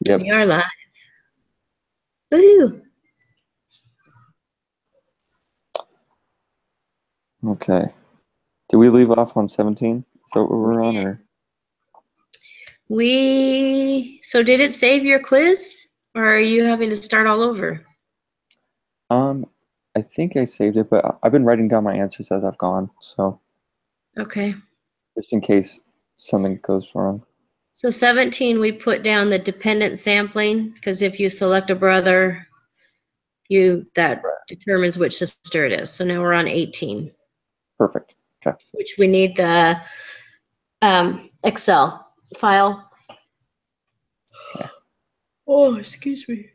Yep. We are live. Woohoo! Okay. Did we leave off on 17? Is that what we're on, or? So did it save your quiz, or are you having to start all over? I think I saved it, but I've been writing down my answers as I've gone, so Okay. just in case something goes wrong. So 17, we put down the dependent sampling, because if you select a brother, that determines which sister it is. So now we're on 18. Perfect. Okay. Which we need the Excel file. Okay. Oh, excuse me.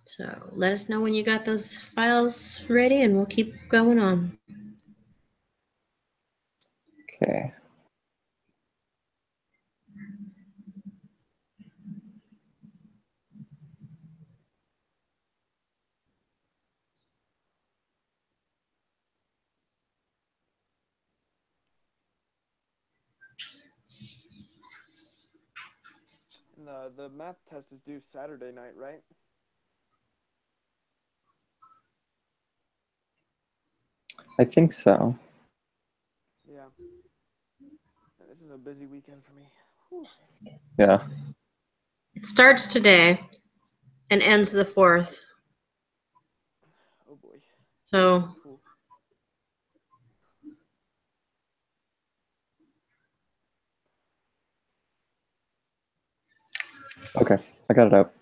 So let us know when you got those files ready and we'll keep going on. Okay. And the math test is due Saturday night, right? I think so. Yeah. This is a busy weekend for me. Whew. Yeah. It starts today and ends the 4th. Oh boy. So Cool. Okay. I got it out.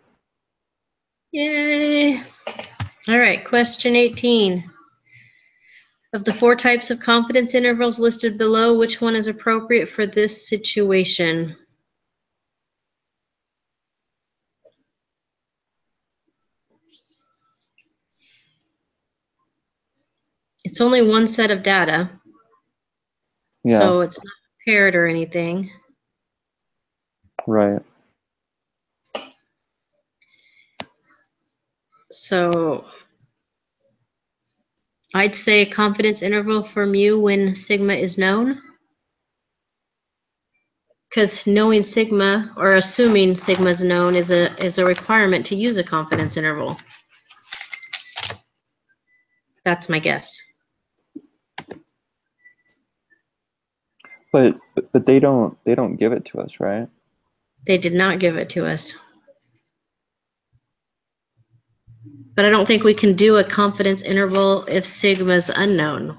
yay. All right, question 18. Of the 4 types of confidence intervals listed below, which one is appropriate for this situation? It's only one set of data, Yeah. so it's not paired or anything. Right. So I'd say confidence interval for mu when sigma is known. Because knowing sigma or assuming sigma is known is a requirement to use a confidence interval. That's my guess. But they don't give it to us, right? They did not give it to us. But I don't think we can do a confidence interval if sigma is unknown,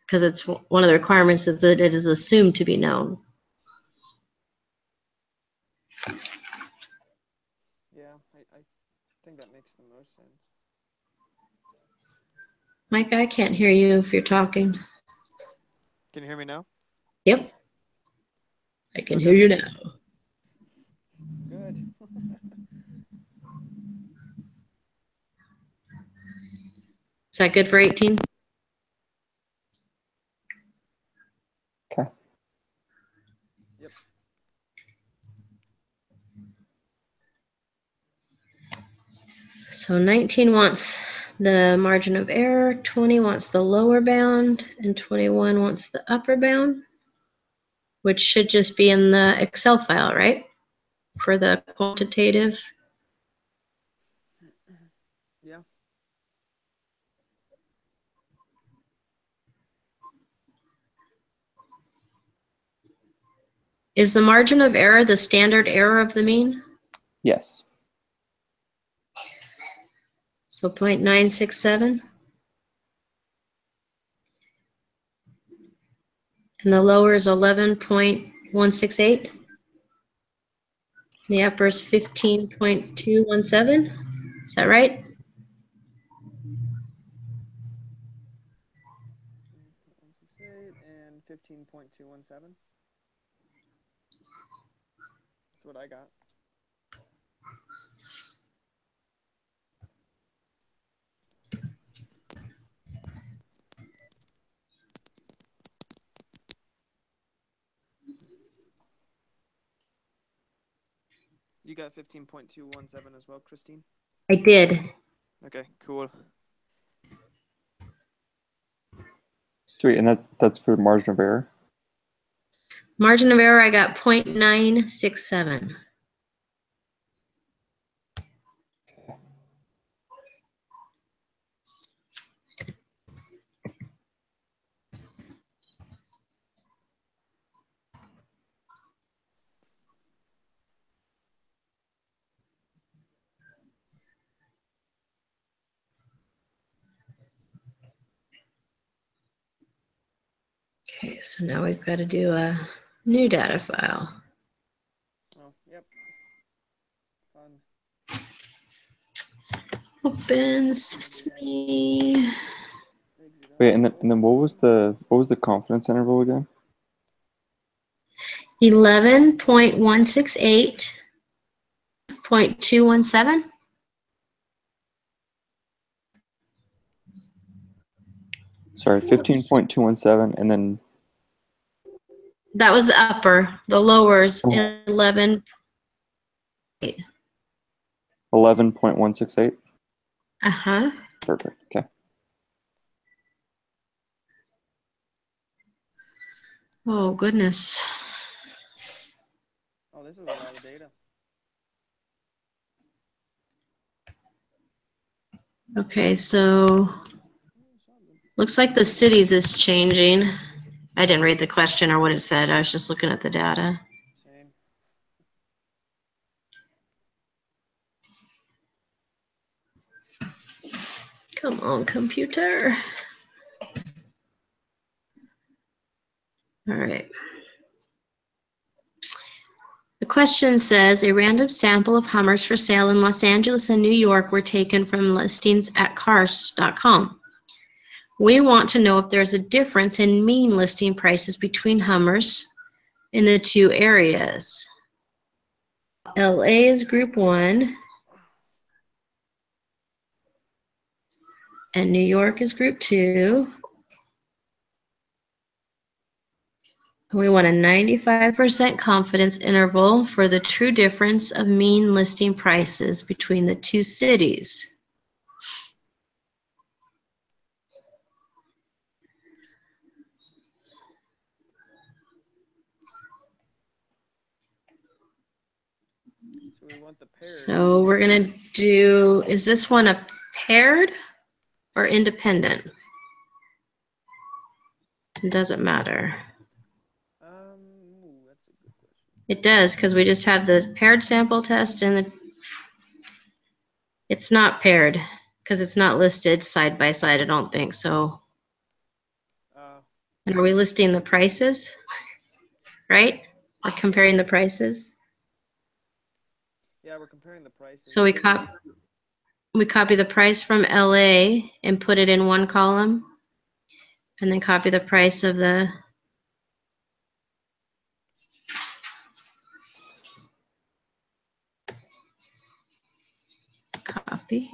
because it's one of the requirements is that it is assumed to be known. Yeah, I think that makes the most sense. Mike, I can't hear you if you're talking. Can you hear me now? Yep. I can hear Okay. you now. Good. Is that good for 18? Okay. Yep. So 19 wants the margin of error, 20 wants the lower bound, and 21 wants the upper bound, which should just be in the Excel file, right? For the quantitative. Yeah. Is the margin of error the standard error of the mean? Yes. So 0.967. And the lower is 11.168. The upper is 15.217. Is that right? and 15.217. That's what I got. You got 15.217 as well, Christine? I did. Okay, cool. Sweet, and that's for margin of error. Margin of error, I got 0.967. Okay, so now we've got to do a new data file. Oh, yep. Fun. Open Sesame. Exit out. Wait, and then what was the confidence interval again? 11.168.217. Sorry, 15.217, and then That was the upper. The lower's 11. 11.168. Uh-huh. Perfect. Okay. Oh, goodness. Oh, this is a lot of data. Okay, so looks like the cities is changing. I didn't read the question or what it said. I was just looking at the data. Same. Come on, computer. All right. The question says, a random sample of Hummers for sale in Los Angeles and New York were taken from listings at cars.com. We want to know if there's a difference in mean listing prices between Hummers in the two areas. LA is group 1, and New York is group 2. We want a 95% confidence interval for the true difference of mean listing prices between the two cities. So we want the paired. So we're gonna do, is this one a paired or independent? It doesn't matter. Ooh, that's a good question. It does, because we just have the paired sample test and it's not paired because it's not listed side by side, I don't think so. And are we listing the prices? Right? We're comparing the prices. Yeah, we're comparing the prices. So we copy the price from LA and put it in one column, and then copy the price of the copy.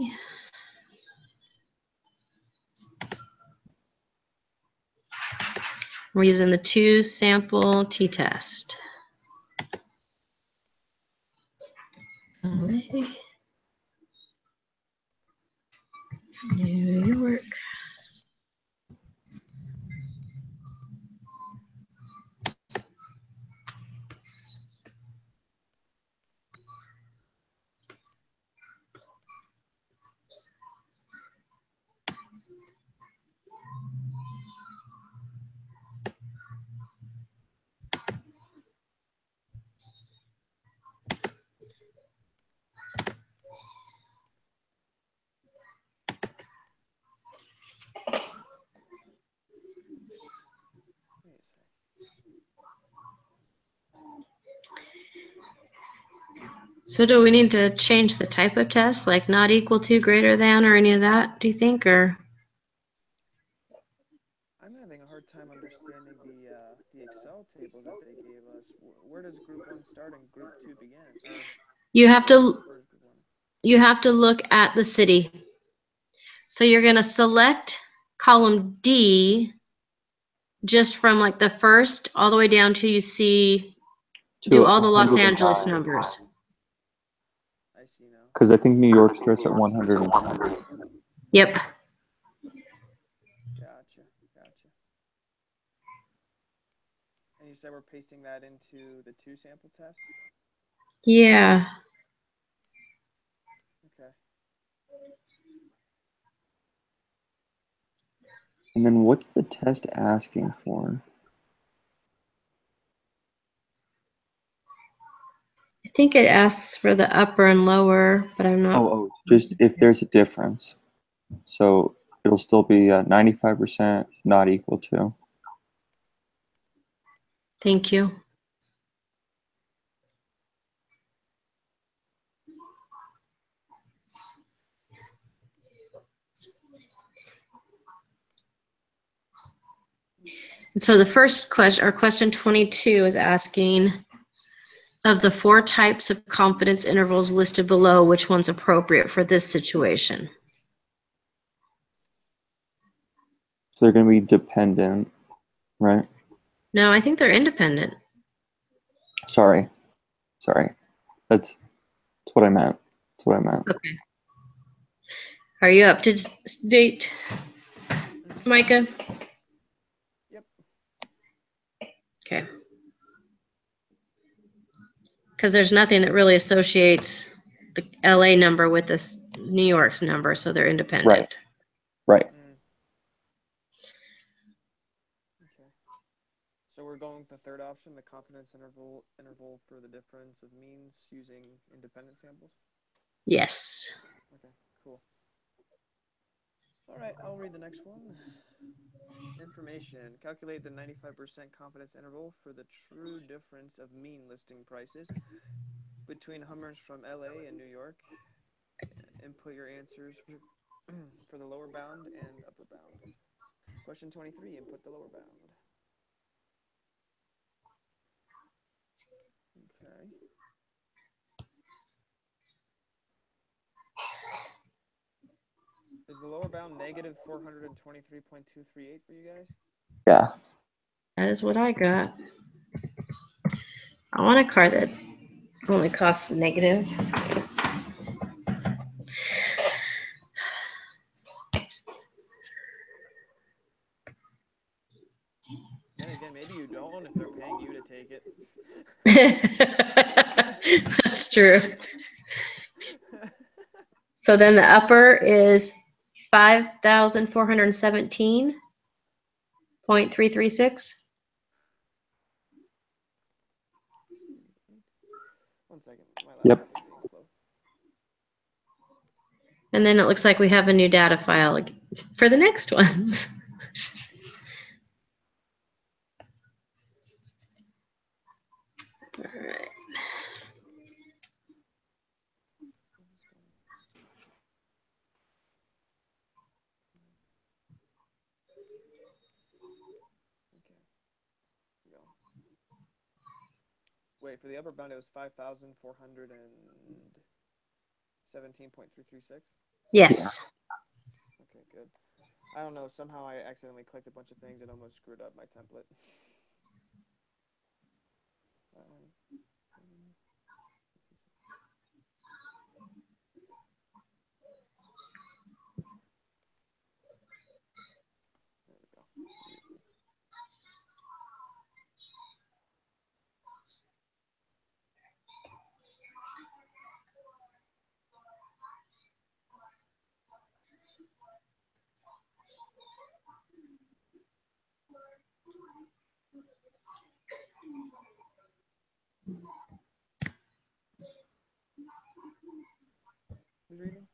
We're using the 2 sample t-test. LA, New York. So do we need to change the type of test, like not equal to, greater than, or any of that, do you think, or? I'm having a hard time understanding the Excel table that they gave us. Where does Group 1 start and Group 2 begin? Or You have to where's Group 1? you have to look at the city. So you're going to select column D just from like the first all the way down to you see do all the Los Angeles 109. numbers. I see now. Because I think New York starts at 110. Yep. Gotcha. And you said we're pasting that into the 2 sample test? Yeah. Okay. And then what's the test asking for? I think it asks for the upper and lower, but I'm not. Oh, just if there's a difference. So it'll still be 95% not equal to. Thank you. And so the first question, or question 22, is asking of the 4 types of confidence intervals listed below, which one's appropriate for this situation? So they're going to be dependent, right? No, I think they're independent. Sorry. That's what I meant. Okay. Are you up to date, Micah? Yep. Okay. Because there's nothing that really associates the LA number with this New York's number, so they're independent. Right. Okay. So we're going with the third option, the confidence interval for the difference of means using independent samples? Yes. Okay, cool. All right, I'll read the next one. Information. Calculate the 95% confidence interval for the true difference of mean listing prices between Hummers from LA and New York. Input your answers for the lower bound and upper bound. Question 23, input the lower bound. Okay. Is the lower bound negative 423.238 for you guys? Yeah. That is what I got. I want a car that only costs negative. Then again, maybe you don't if they're paying you to take it. That's true. So then the upper is 5,417.336. 1 second, my Yep. laptop is being slow. And then it looks like we have a new data file for the next ones. All right. Okay. Go. Wait, for the upper bound, it was 5,417.336? Yes. Okay, good. I don't know, somehow I accidentally clicked a bunch of things and almost screwed up my template. There we go. Beautiful. Who's reading?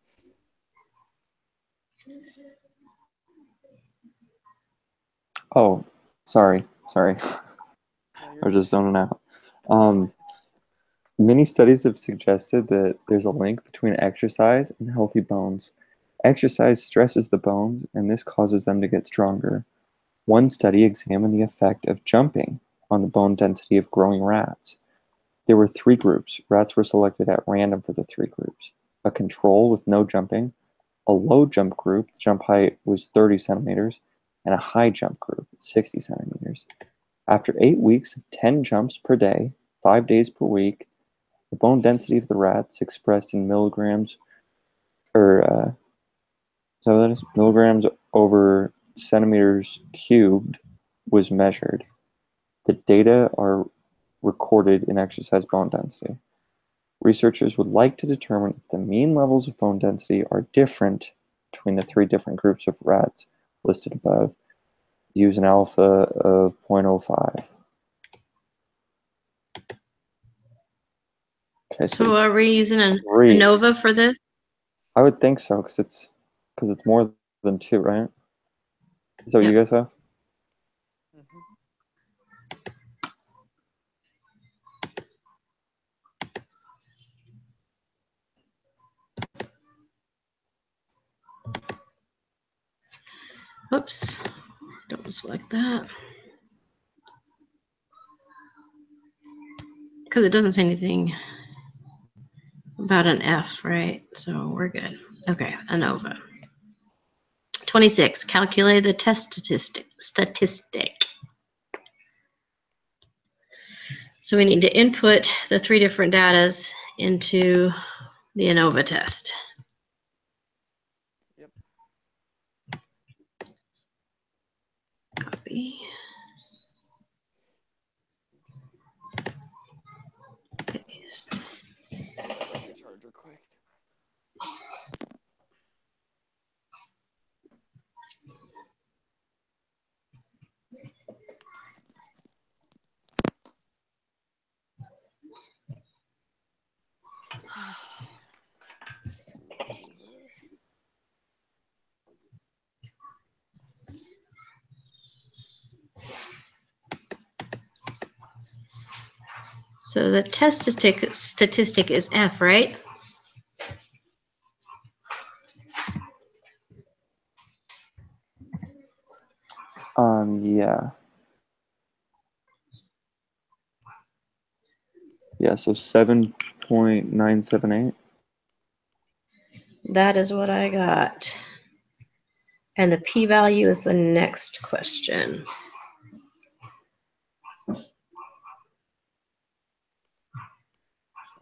Oh, sorry. No, I you're was good. just zoning out. Many studies have suggested that there's a link between exercise and healthy bones. Exercise stresses the bones, and this causes them to get stronger. One study examined the effect of jumping on the bone density of growing rats. There were 3 groups. Rats were selected at random for the 3 groups. A control with no jumping, a low jump group, jump height was 30 centimeters, and a high jump group, 60 centimeters. After 8 weeks of 10 jumps per day, 5 days per week, the bone density of the rats expressed in milligrams, or so that is milligrams over centimeters cubed, was measured. The data are recorded in exercise bone density. Researchers would like to determine if the mean levels of bone density are different between the 3 different groups of rats listed above. Use an alpha of 0.05. Okay, So are we using an three. ANOVA for this? I would think so, because it's more than 2, right? Is that what Yep. you guys have? Mm-hmm. Oops, don't select that. Because it doesn't say anything about an F, right? So we're good. Okay, ANOVA. 26, calculate the test statistic. So we need to input the 3 different datas into the ANOVA test. Yep. Copy. Paste. Grab my charger quick. Okay. Screw over. So the test statistic is F, right? Yeah. Yeah, so 7.978. That is what I got. And the p-value is the next question. Oh,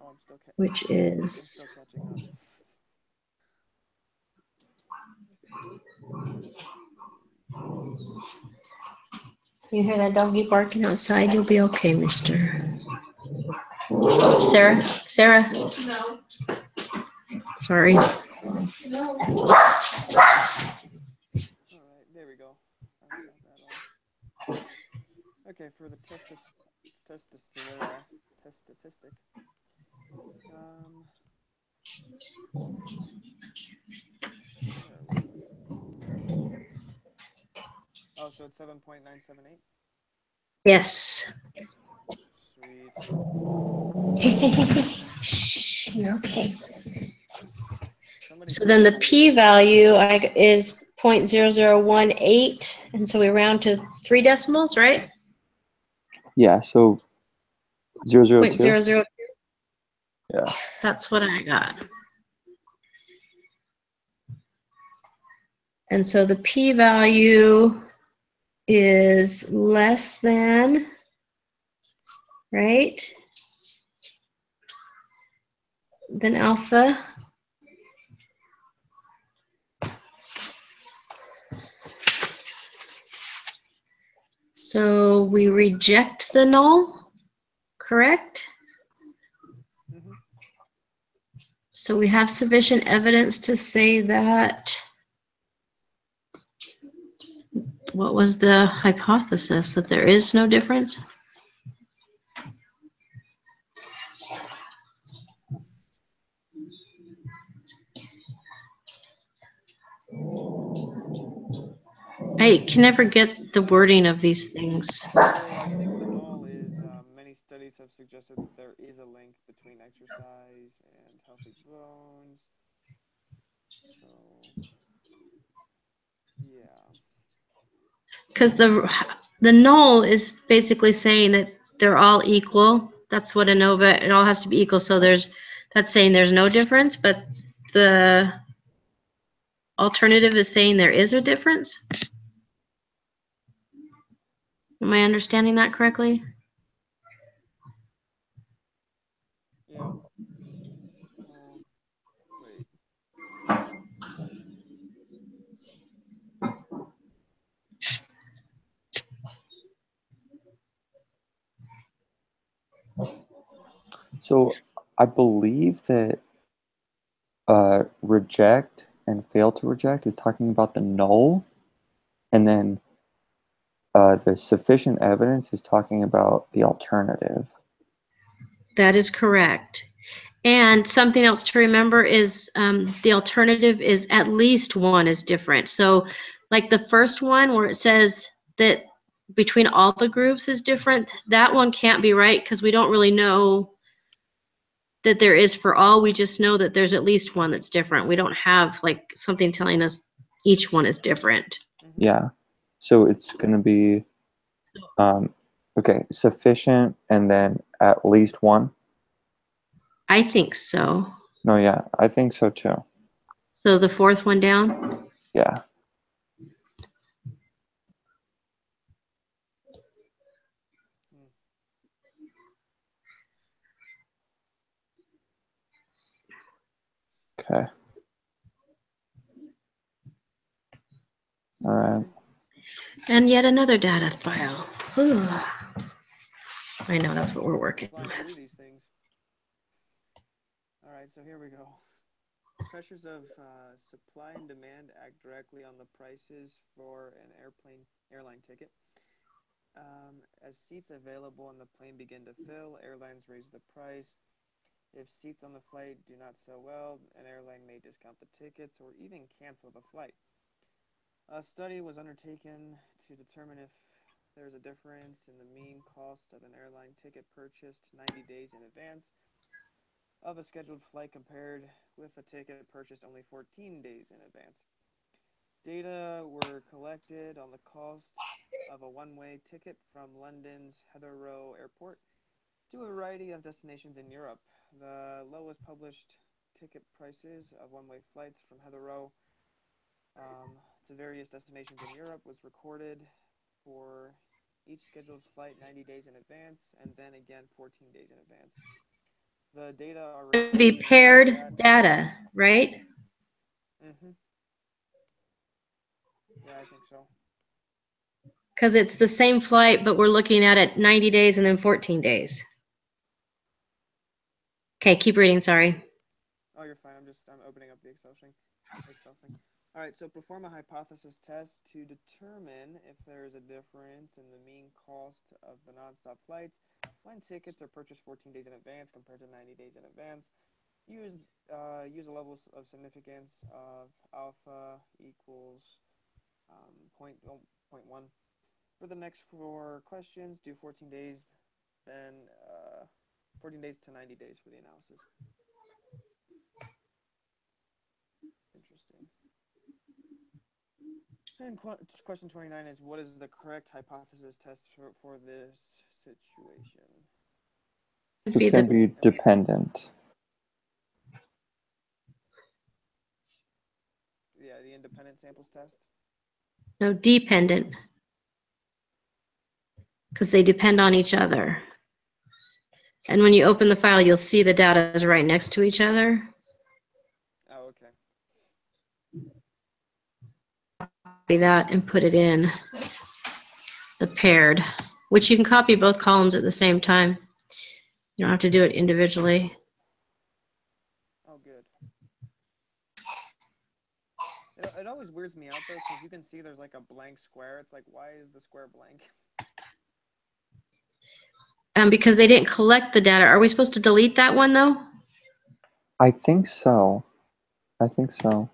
I'm still Which I'm is, still catching up. you hear that doggy barking outside, you'll be okay, mister. Sarah? Sarah? No. Sorry. All right, there we go. Finally got that on. Okay, for the test statistic. Where are we? Oh, so it's 7.978. Yes. Sweet. Shh, you're okay. Somebody So then said the that. p-value is 0.0018, and so we round to 3 decimals, right? Yeah, so 002. 0.00. Yeah. That's what I got. And so the p-value is less than, right, than alpha. So we reject the null, correct? Mm-hmm. So we have sufficient evidence to say that, what was the hypothesis? That there is no difference? I can never get the wording of these things. So I think the null is many studies have suggested that there is a link between exercise and healthy bones. So yeah. because the null is basically saying that they're all equal. That's what ANOVA, it all has to be equal. So that's saying there's no difference, but the alternative is saying there is a difference. Am I understanding that correctly? Yeah. Wait. So I believe that reject and fail to reject is talking about the null, and then the sufficient evidence is talking about the alternative. That is correct. And something else to remember is the alternative is at least one is different. So like the first one where it says that between all the groups is different, that one can't be right because we don't really know that there is for all. We just know that there's at least one that's different. We don't have like something telling us each one is different. Yeah. So it's going to be, okay, sufficient and then at least one. I think so. No, yeah, I think so too. So the fourth one down? Yeah. Okay. All right. And yet another data file. Ooh. I know that's what we're working Flying through with. these things. All right, so here we go. Pressures of supply and demand act directly on the prices for an airline ticket. As seats available on the plane begin to fill, airlines raise the price. If seats on the flight do not sell well, an airline may discount the tickets or even cancel the flight. A study was undertaken to determine if there is a difference in the mean cost of an airline ticket purchased 90 days in advance of a scheduled flight compared with a ticket purchased only 14 days in advance. Data were collected on the cost of a one-way ticket from London's Heathrow Airport to a variety of destinations in Europe. The lowest published ticket prices of one-way flights from Heathrow to various destinations in Europe was recorded for each scheduled flight 90 days in advance and then again 14 days in advance. The data are It would be recorded paired data, right? Yeah, I think so. Because it's the same flight, but we're looking at it 90 days and then 14 days. Okay, keep reading, sorry. Oh, you're fine. I'm opening up the Excel thing. All right, so perform a hypothesis test to determine if there is a difference in the mean cost of the nonstop flights when tickets are purchased 14 days in advance compared to 90 days in advance. Use a level of significance of alpha equals 0.1. For the next 4 questions, do 14 days, then 14 days to 90 days for the analysis. Interesting. And question 29 is, what is the correct hypothesis test for this situation? It's going to be dependent. Yeah, the independent samples test. No, dependent. Because they depend on each other. And when you open the file, you'll see the data is right next to each other. Oh, okay. Copy that and put it in the paired, which you can copy both columns at the same time. You don't have to do it individually. Oh, good. It always weirds me out, though, because you can see there's like a blank square. It's like, why is the square blank? Because they didn't collect the data. Are we supposed to delete that one, though? I think so. I think so.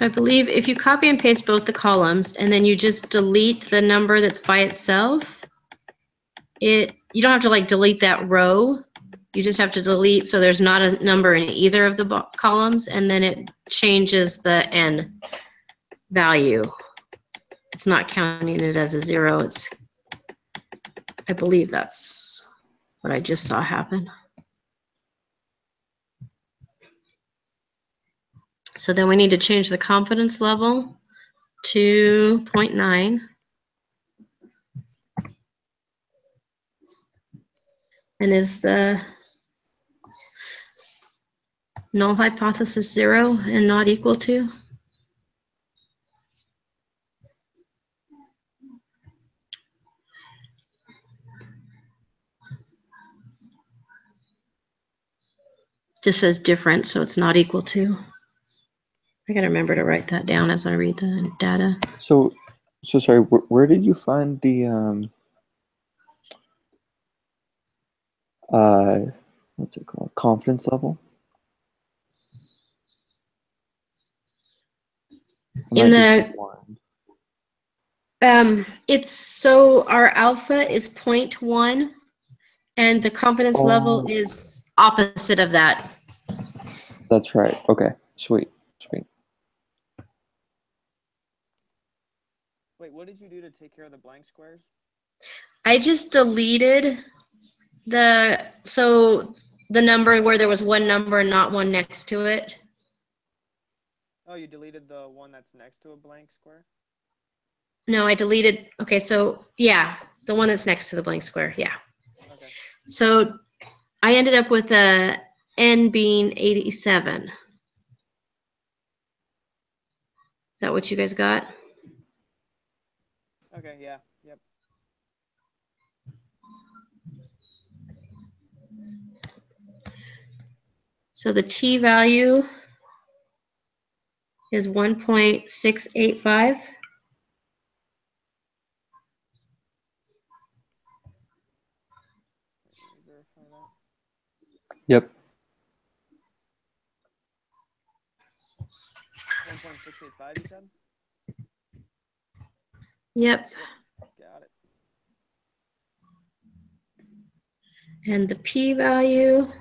So I believe if you copy and paste both the columns and then you just delete the number that's by itself, you don't have to like delete that row. You just have to delete so there's not a number in either of the columns, and then it changes the n value. It's not counting it as a 0. I believe that's what I just saw happen. So then we need to change the confidence level to 0.9. And is the null hypothesis 0 and not equal to? Just says different, so it's not equal to. I gotta remember to write that down as I read the data. So sorry, where did you find the what's it called? Confidence level? In the it's so our alpha is 0.1 and the confidence level is opposite of that. That's right. Okay. Sweet. Wait, what did you do to take care of the blank squares? I just deleted the number where there was one number and not one next to it. Oh, you deleted the one that's next to a blank square? No, I deleted, okay, so yeah, the one that's next to the blank square, yeah. Okay. So I ended up with a n being 87. Is that what you guys got? Okay, yeah, yep. So the t value is 1.685. Let me verify that. Yep. 1.685, you said? Yep. Got it. And the p value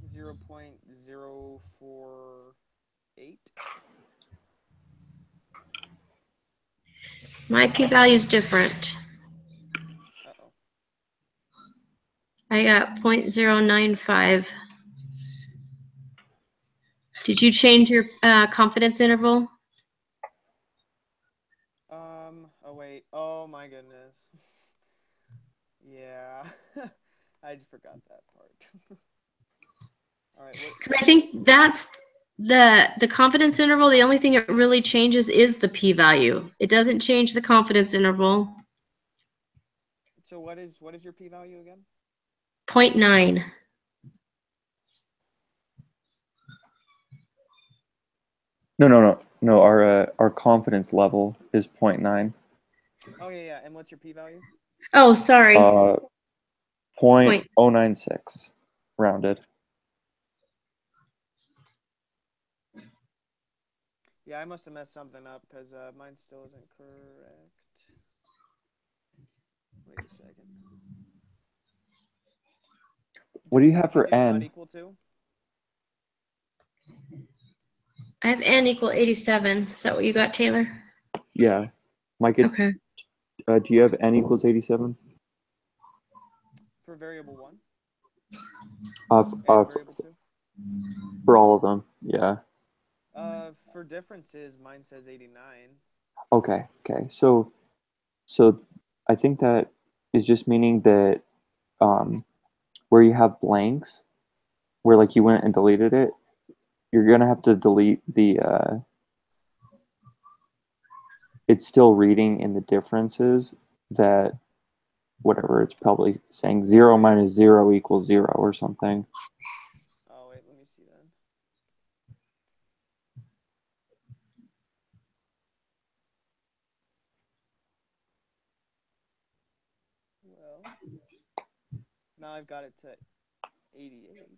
is 0.048. My p value is different. Uh-oh. I got 0.095. Did you change your confidence interval? Oh wait. Oh my goodness. Yeah. I forgot that part. All right, what? I think that's the confidence interval. The only thing it really changes is the p value. It doesn't change the confidence interval. So what is your p-value again? 0.9. No. Our confidence level is 0.9. Oh yeah. And what's your p-value? Oh, sorry. 0.096 rounded. Yeah, I must have messed something up because mine still isn't correct. Wait a second. What do you have for Not n? equal to? I have n equal 87. Is that what you got, Taylor? Yeah. Mike, Okay. do you have n equals 87? For variable 1? And variable 2? For all of them, yeah. For differences, mine says 89. Okay. So I think that is just meaning that where you have blanks, where like you went and deleted it, you're gonna have to delete the it's still reading in the differences that whatever it's probably saying 0 minus 0 equals 0 or something. Oh wait, let me see then. Well, now I've got it to 88.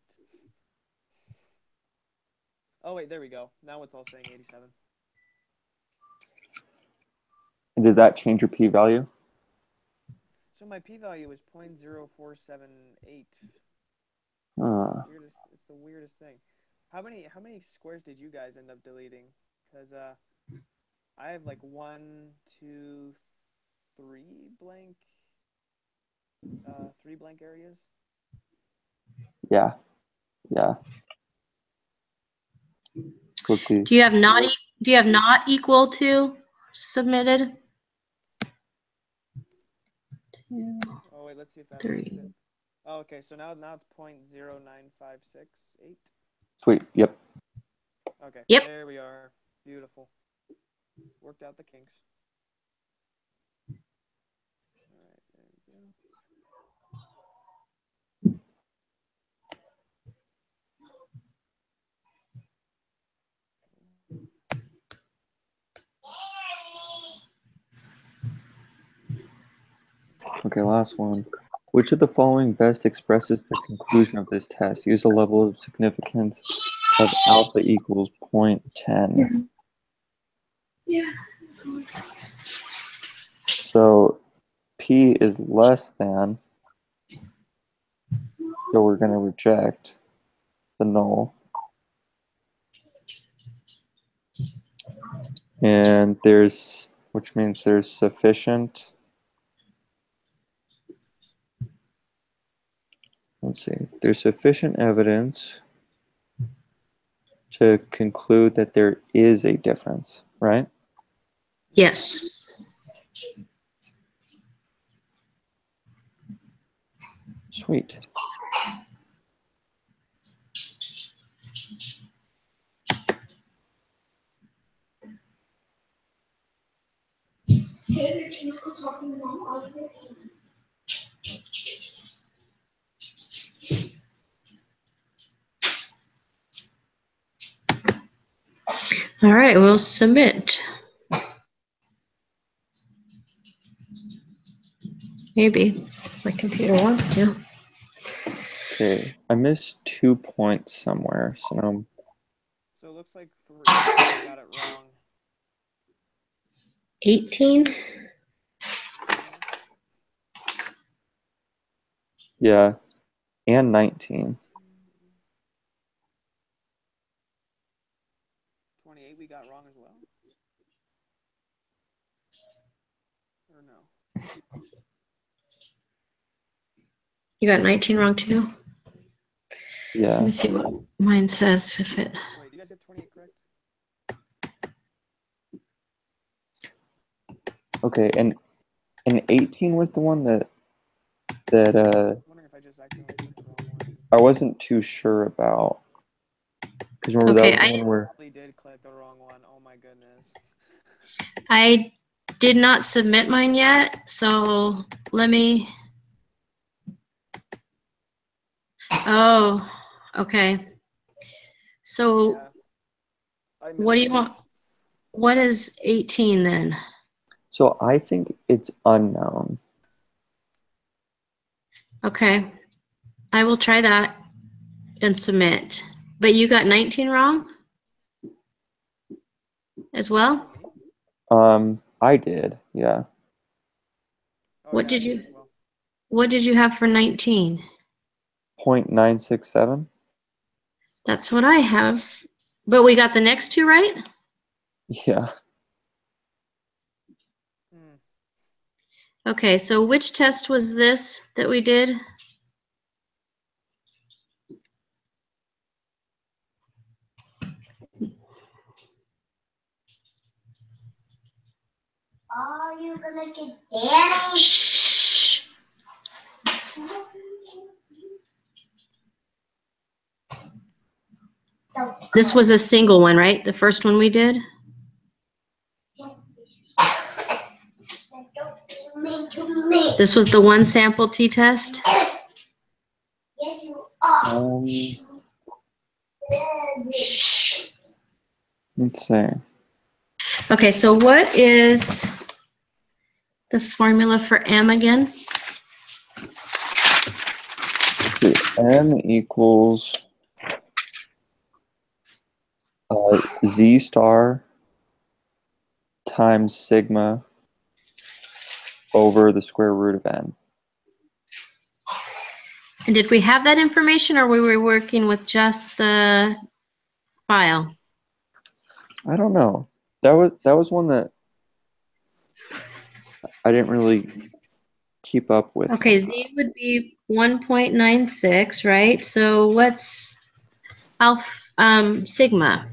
Oh, wait, there we go. Now it's all saying 87. And did that change your p-value? So my p-value is 0.0478. It's the weirdest thing. How many squares did you guys end up deleting? Because I have like 1, 2, 3 blank, 3 blank areas. Yeah. Let's see. Do you have not equal to submitted? 2, Oh wait, let's see if that 3. fixed it. Oh, okay, so now it's 0.09568. Sweet. Yep. Okay. Yep. There we are. Beautiful. Worked out the kinks. All right, there we go. Okay, last one. Which of the following best expresses the conclusion of this test? Use a level of significance of alpha equals 0.10. Yeah. So P is less than, so we're going to reject the null. And which means there's sufficient, there's sufficient evidence to conclude that there is a difference, right? Yes. Sweet. All right, we'll submit. Maybe my computer wants to. Okay, I missed 2 points somewhere, so now So it looks like for 18 we got it wrong. 18? yeah, and 19. 28 we got wrong as well? Or no? You got 19 wrong too? Yeah. Let me see what mine says. If it. Wait, do you guys get 28 correct? Okay, and 18 was the one that I'm wondering if I just accidentally clicked the wrong one. I wasn't too sure about. Because remember Okay, that was the one where I did click the wrong one. Oh my goodness. I did not submit mine yet, so let me. Oh, okay. So Yeah. I what do you misclicked. want? What is 18 then? So I think it's unknown. Okay, I will try that and submit. But you got 19 wrong as well? Me? I did, yeah. Oh What yeah, did I did you as well. What did you have for 19? 0.967. That's what I have. But we got the next two right? Yeah. Hmm. Okay, so which test was this that we did? Are you gonna get Danny? Shh. This was a single one, right? The first one we did? This was the one sample t-test? Yes, you are. Let's see. Okay, so what is the formula for M again? M equals Z star times sigma over the square root of n. And did we have that information, or were we working with just the file? I don't know. That was one that I didn't really keep up with. Okay, Z would be 1.96, right? So what's sigma?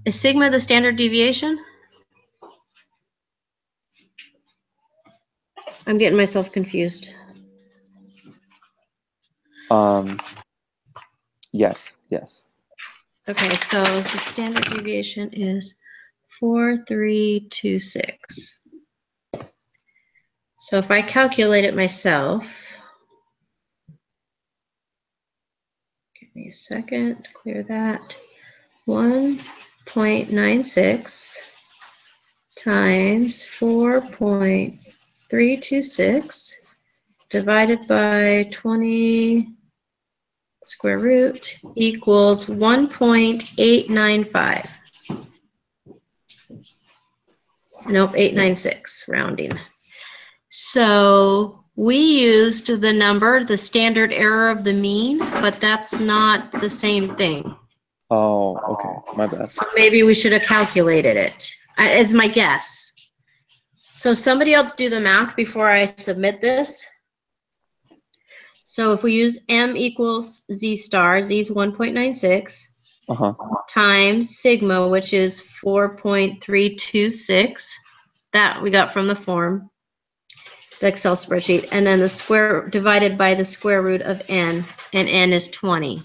Is sigma the standard deviation? I'm getting myself confused. Yes. Okay, so the standard deviation is 4326. So if I calculate it myself, give me a second to clear that. 1.96 times 4.326 divided by 20 square root equals 1.895. Nope, 896 rounding. So we used the number, the standard error of the mean, but that's not the same thing. Oh, okay. My bad. So maybe we should have calculated it, is my guess. So somebody else do the math before I submit this. So if we use M equals Z star, Z is 1.96, times sigma, which is 4.326, that we got from the form, the Excel spreadsheet, and then the square divided by the square root of n, and n is 20.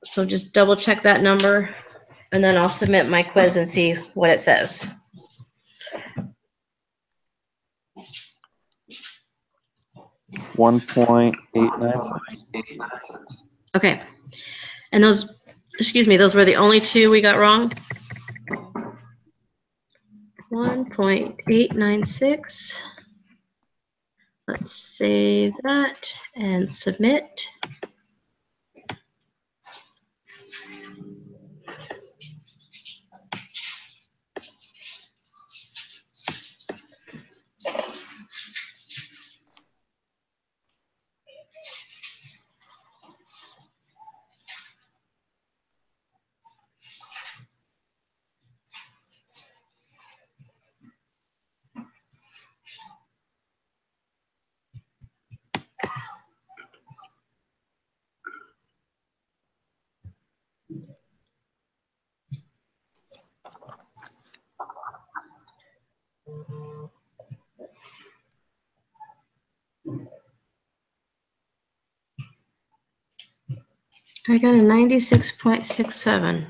So just double check that number, and then I'll submit my quiz and see what it says. $1.896. Okay. And those, excuse me, those were the only two we got wrong? 1.896. Let's save that and submit. I got a 96.67.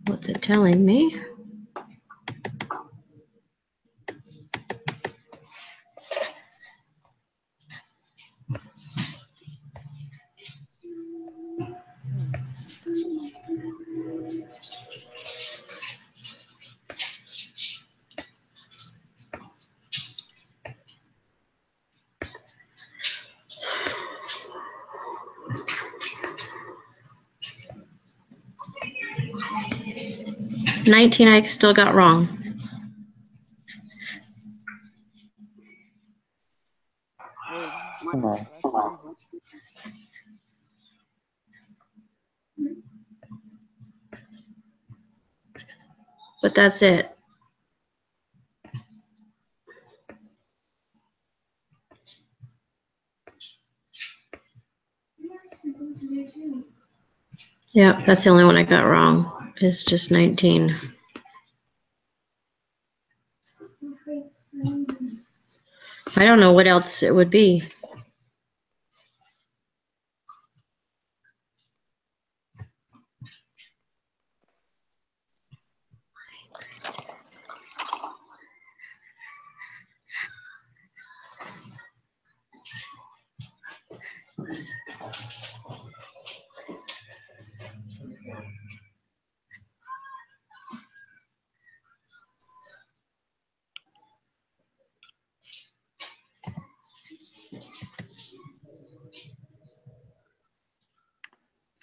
What's it telling me? I still got wrong. Word. Come on. That's crazy. But that's it. Yeah, that's the only one I got wrong. It's just 19. I don't know what else it would be.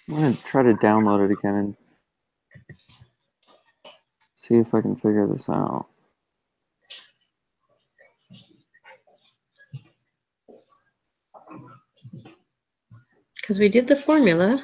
I'm going to try to download it again and see if I can figure this out. Because we did the formula.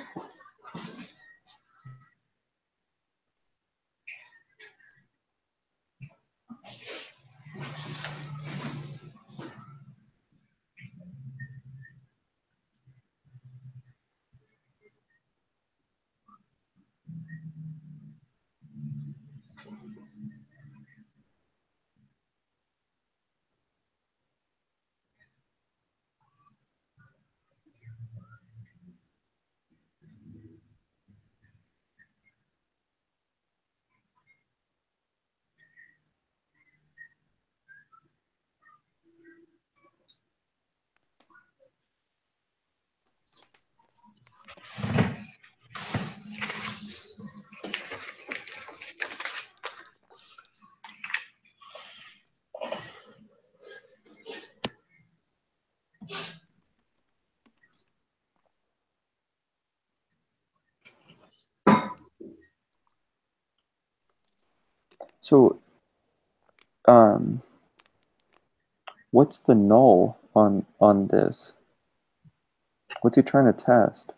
So, what's the null on this? What's he trying to test?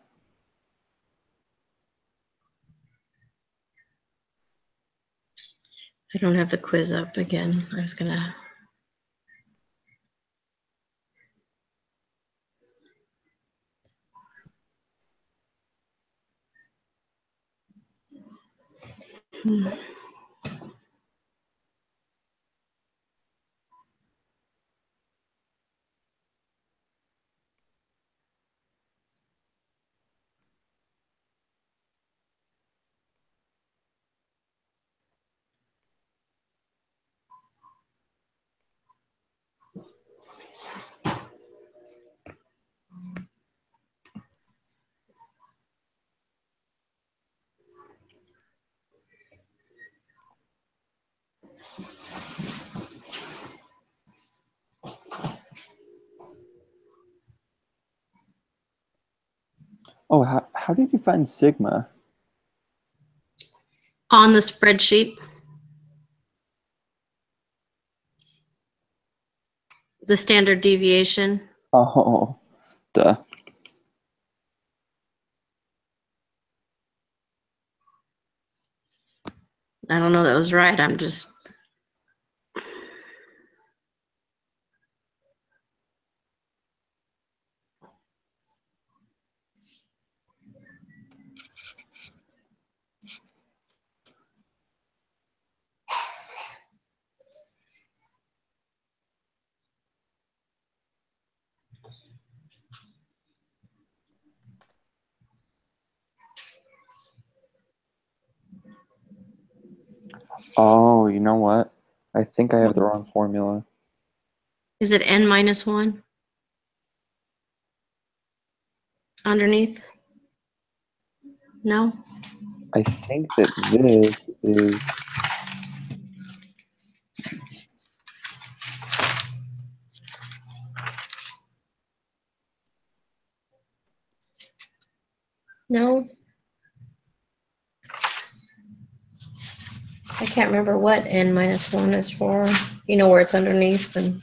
I don't have the quiz up again. I was gonna. Oh, how did you find sigma? On the spreadsheet. The standard deviation. Oh, duh. I don't know that was right. I'm just. Oh, you know what? I think I have the wrong formula. Is it n minus 1? Underneath? No? I think that this is No? I can't remember what n minus 1 is for. You know where it's underneath and.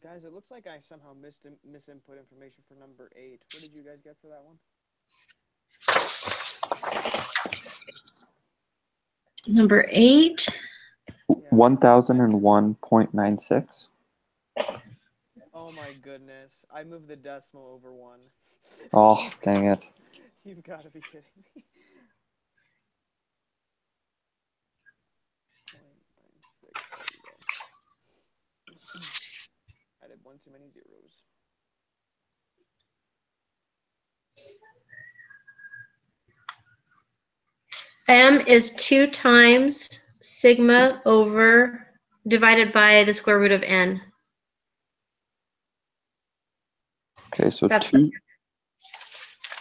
Guys, it looks like I somehow misinput information for number 8. What did you guys get for that one? Number 8? Yeah. 1001.96. Oh my goodness. I moved the decimal over 1. Oh, dang it. You've got to be kidding me. 0.96. There we go. I did one too many zeros. M is 2 times sigma over divided by the square root of n. Okay, so That's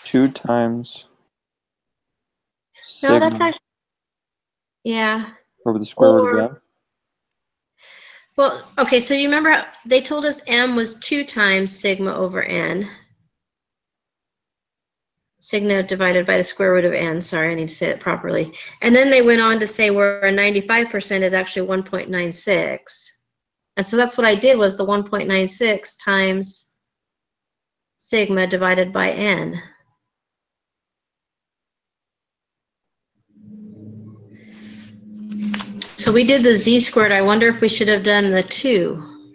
two times no, that's sigma actually, yeah. over the square root of Or, n. well, okay, so you remember how they told us m was 2 times sigma over n. Sigma divided by the square root of n. Sorry, I need to say it properly. And then they went on to say where 95% is actually 1.96. And so that's what I did was the 1.96 times sigma divided by n. So we did the z-squared. I wonder if we should have done the 2.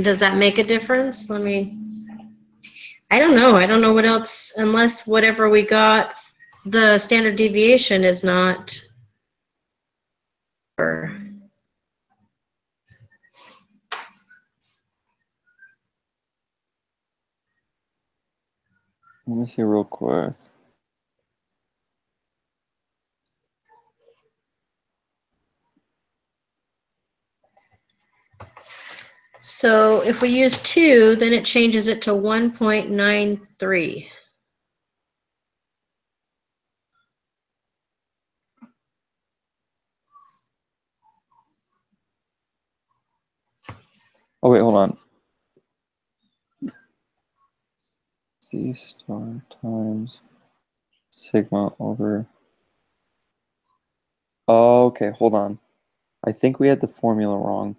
Does that make a difference? I don't know. I don't know what else, unless whatever we got, the standard deviation is not. Let me see real quick. So if we use 2, then it changes it to 1.93. Oh wait, hold on. Z star times sigma over. Oh, okay, hold on. I think we had the formula wrong.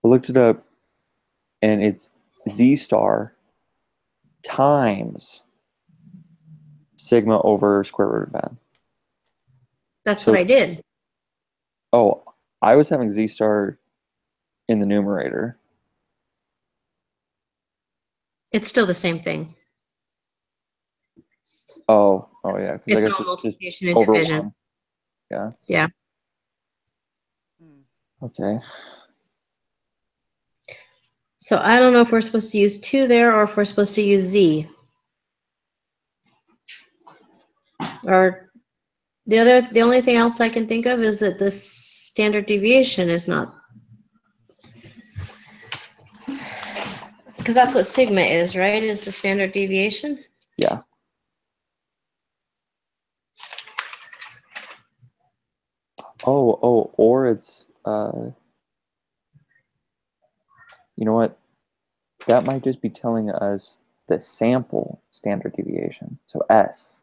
I looked it up, and it's Z star times sigma over square root of n. That's So, what I did. oh, I was having Z star in the numerator. It's still the same thing. Oh yeah, because I It's guess all it's just multiplication and over division. 1. Yeah. Yeah. Okay. So I don't know if we're supposed to use 2 there or if we're supposed to use z. Or the only thing else I can think of is that the standard deviation is not. Because that's what sigma is, right? Is the standard deviation? Yeah. Oh, or it's you know what? That might just be telling us the sample standard deviation. So S.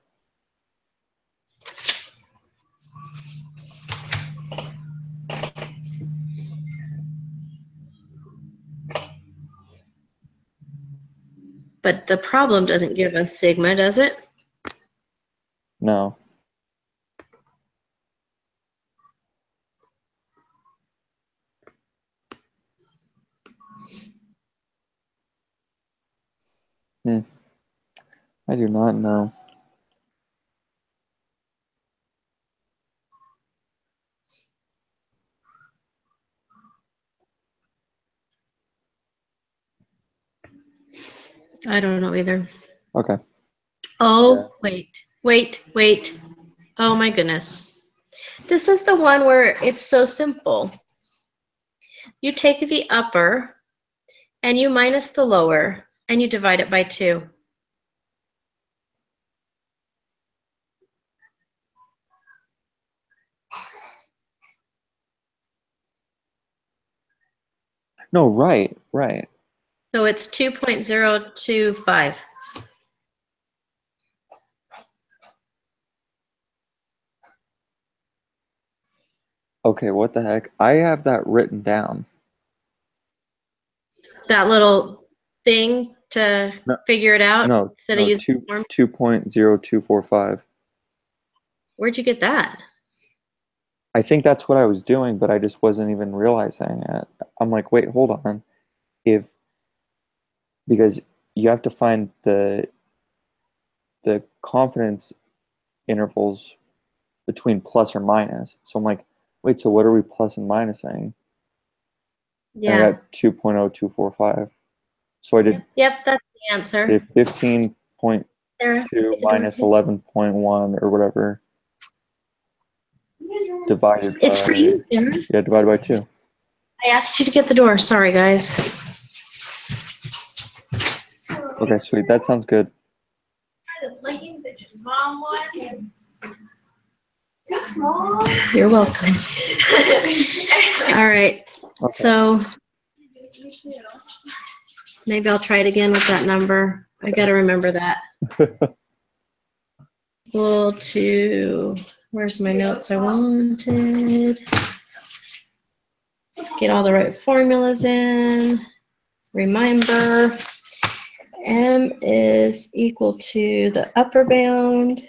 But the problem doesn't give us sigma, does it? No. I do not know. I don't know either. Okay. Oh, wait. Oh my goodness. This is the one where it's so simple. You take the upper and you minus the lower and you divide it by 2. No, right. So it's 2.025. Okay, what the heck? I have that written down. That little thing to No, figure it out No, instead of using 2.0245. Where'd you get that? I think that's what I was doing, but I just wasn't even realizing it. I'm like, wait, hold on. Because you have to find the confidence intervals between plus or minus. So I'm like, wait, so what are we plus and minusing? And I Yeah. got 2.0245. So I did Yep, that's the answer. 15.2 Sarah, minus 11.1 or whatever divided it's for by, you, Sarah. yeah, divided by 2. I asked you to get the door. Sorry, guys. Okay, sweet. That sounds good. Thanks, Mom. You're welcome. All right. Okay. So maybe I'll try it again with that number. I got to remember that. Equal to, where's my notes I wanted? Get all the right formulas in. Remember, M is equal to the upper bound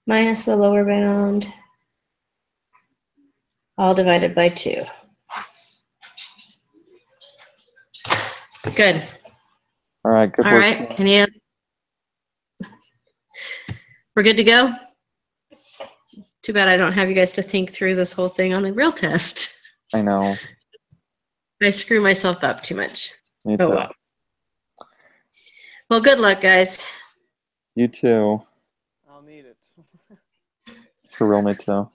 minus the lower bound, all divided by 2. Good. All right, good All work. right. Any other? We're good to go? Too bad I don't have you guys to think through this whole thing on the real test. I know. I screw myself up too much. Me Oh too. well. Well, good luck, guys. You too. I'll need it. For real, me too.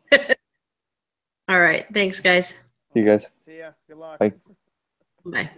All right. Thanks, guys. See you guys. See ya. Good luck. Bye. Bye.